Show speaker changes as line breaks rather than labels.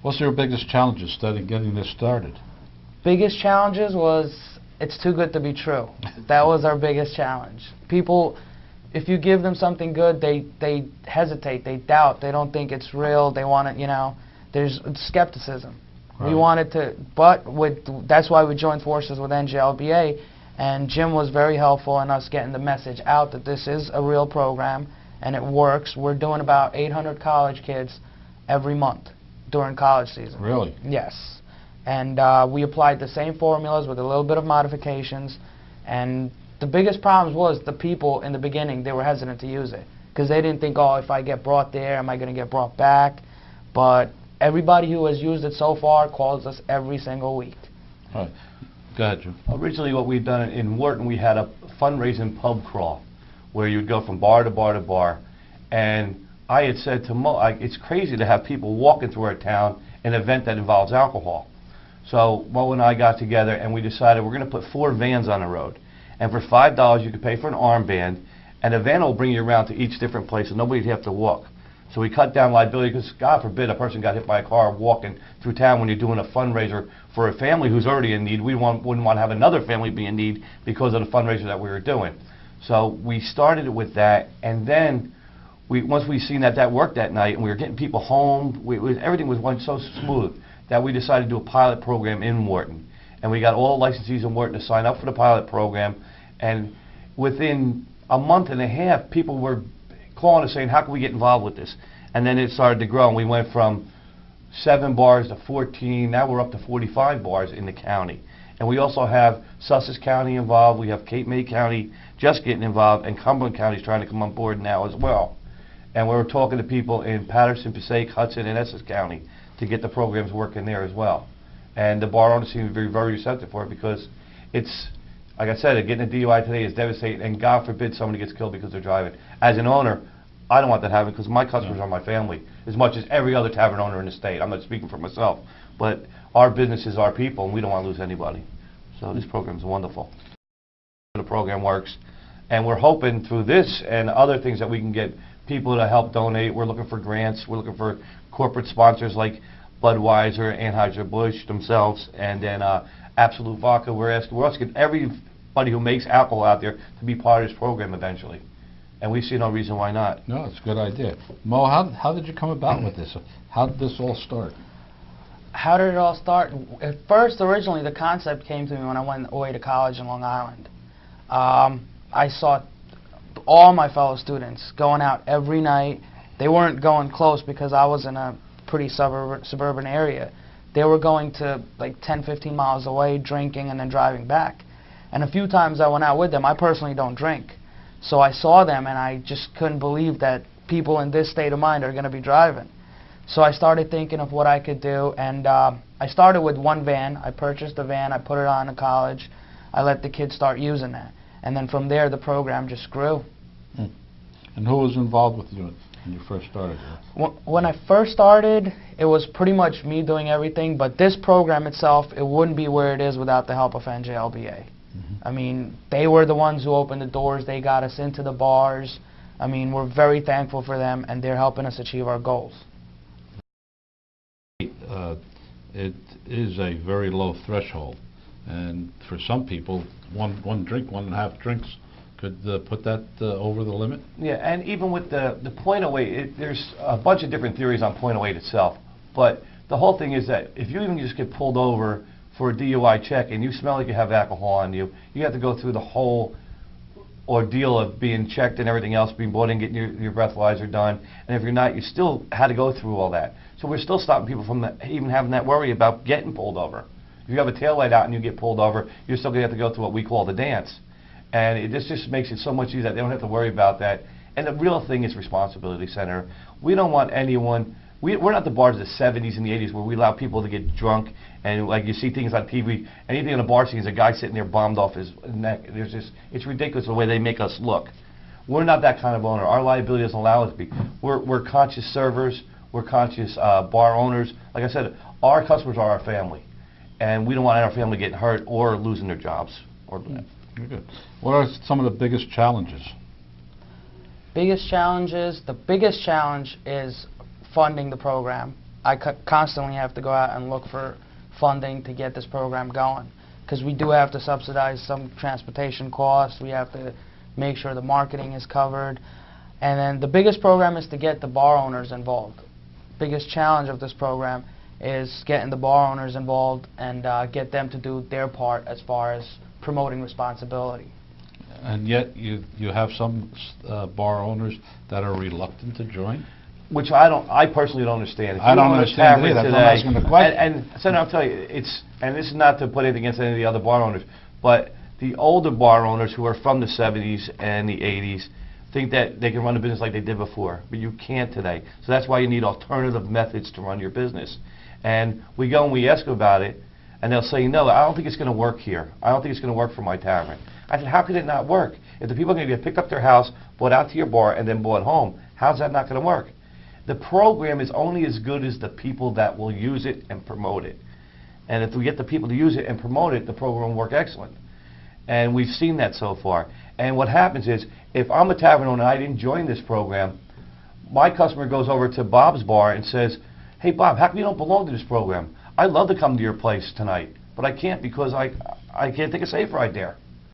What's your biggest challenges studying getting this started?
Biggest challenges was it's too good to be true. That was our biggest challenge. People, if you give them something good, they hesitate, they doubt, they don't think it's real, they want it, you know, there's skepticism.
Right.
We wanted to, but that's why we joined forces with NJLBA, and Jim was very helpful in us getting the message out that this is a real program and it works. We're doing about 800 college kids every month during college season.
Really?
Yes. And we applied the same formulas with a little bit of modifications, and the biggest problem was the people in the beginning, they were hesitant to use it because they didn't think, oh, if I get brought there, am I going to get brought back? But everybody who has used it so far calls us every single week.
All right. Go ahead, Jim.
Originally what we'd done in Wharton, we had a fundraising pub crawl where you'd go from bar to bar to bar, and I had said to Mo, it's crazy to have people walking through our town an event that involves alcohol. So Mo and I got together and we decided we're going to put 4 vans on the road. And for $5 you could pay for an armband, and a van will bring you around to each different place and nobody'd have to walk. So we cut down liability because, God forbid, a person got hit by a car walking through town when you're doing a fundraiser for a family who's already in need. We wouldn't want to have another family be in need because of the fundraiser that we were doing. So we started it with that, and then once we seen that worked that night and we were getting people home, everything was going so smooth that we decided to do a pilot program in Wharton. And we got all the licensees in Wharton to sign up for the pilot program, and within a month and a half, people were calling us saying, how can we get involved with this? And then it started to grow, and we went from 7 bars to 14, now we're up to 45 bars in the county. And we also have Sussex County involved, we have Cape May County just getting involved, and Cumberland County is trying to come on board now as well. And we're talking to people in Patterson, Passaic, Hudson, and Essex County to get the programs working there as well. And the bar owners seem to be very receptive for it because it's, like I said, getting a DUI today is devastating, and God forbid somebody gets killed because they're driving. As an owner, I don't want that to happen because my customers are my family as much as every other tavern owner in the state. I'm not speaking for myself, but our business is our people, and we don't want to lose anybody. So this program is wonderful. The program works, and we're hoping through this and other things that we can get people to help donate. We're looking for grants. We're looking for corporate sponsors like Budweiser, Anheuser-Busch themselves, and then Absolute Vodka. We're asking everybody who makes alcohol out there to be part of this program eventually. And we see no reason why not.
No, it's a good idea. Mo, how did you come about with this? How did this all start?
How did it all start? At first, originally, the concept came to me when I went away to college in Long Island. I saw all my fellow students going out every night. They weren't going close because I was in a pretty suburban area. They were going to like 10, 15 miles away, drinking and then driving back. And a few times I went out with them. I personally don't drink. So I saw them and I just couldn't believe that people in this state of mind are going to be driving. So I started thinking of what I could do, and I started with one van. I purchased a van, I put it on to college. I let the kids start using that. And then from there, the program just grew.
And who was involved with you when you first started?
When I first started, it was pretty much me doing everything, but this program itself, it wouldn't be where it is without the help of NJLBA. I mean, they were the ones who opened the doors. They got us into the bars. I mean, we're very thankful for them, and they're helping us achieve our goals.
It is a very low threshold, and for some people, one drink, 1.5 drinks could put that over the limit.
Yeah, and even with the .08, there's a bunch of different theories on .08 itself, but the whole thing is that if you even just get pulled over for a DUI check and you smell like you have alcohol on you, you have to go through the whole ordeal of being checked and everything else, being brought in, getting your breathalyzer done, and if you're not, you still had to go through all that. So we're still stopping people from even having that worry about getting pulled over. If you have a taillight out and you get pulled over, you're still going to have to go through what we call the dance. And this just makes it so much easier that they don't have to worry about that. And the real thing is responsibility, Senator. We don't want anyone, we're not the bars of the 70s and the 80s where we allow people to get drunk and like you see things on TV, anything in a bar scene is a guy sitting there bombed off his neck. There's just, it's ridiculous the way they make us look. We're not that kind of owner. Our liability doesn't allow us to be. We're conscious servers. We're conscious bar owners. Like I said, our customers are our family, and we don't want our family getting hurt or losing their jobs.
Very good. What are some of the biggest challenges?
Biggest challenges? The biggest challenge is funding the program. I constantly have to go out and look for funding to get this program going, because we do have to subsidize some transportation costs. We have to make sure the marketing is covered. And then the biggest program is to get the bar owners involved. Biggest challenge of this program is getting the bar owners involved and get them to do their part as far as promoting responsibility.
And yet you have some bar owners that are reluctant to join?
Which I personally don't understand. If
I
you
don't
go to
understand
tavern
either. That's why I'm
today-
asking the question.
And Senator, I'll tell you, and this is not to put anything against any of the other bar owners, but the older bar owners who are from the 70s and the 80s think that they can run a business like they did before, but you can't today. So that's why you need alternative methods to run your business. And we go and we ask about it, and they'll say, no, I don't think it's going to work here. I don't think it's going to work for my tavern. I said, how could it not work? If the people are going to get picked up their house, brought out to your bar, and then brought home, how's that not going to work? The program is only as good as the people that will use it and promote it. And if we get the people to use it and promote it, the program will work excellent. And we've seen that so far. And what happens is, if I'm a tavern owner and I didn't join this program, my customer goes over to Bob's bar and says, hey Bob, how come you don't belong to this program? I'd love to come to your place tonight, but I can't because I can't take a safe ride there.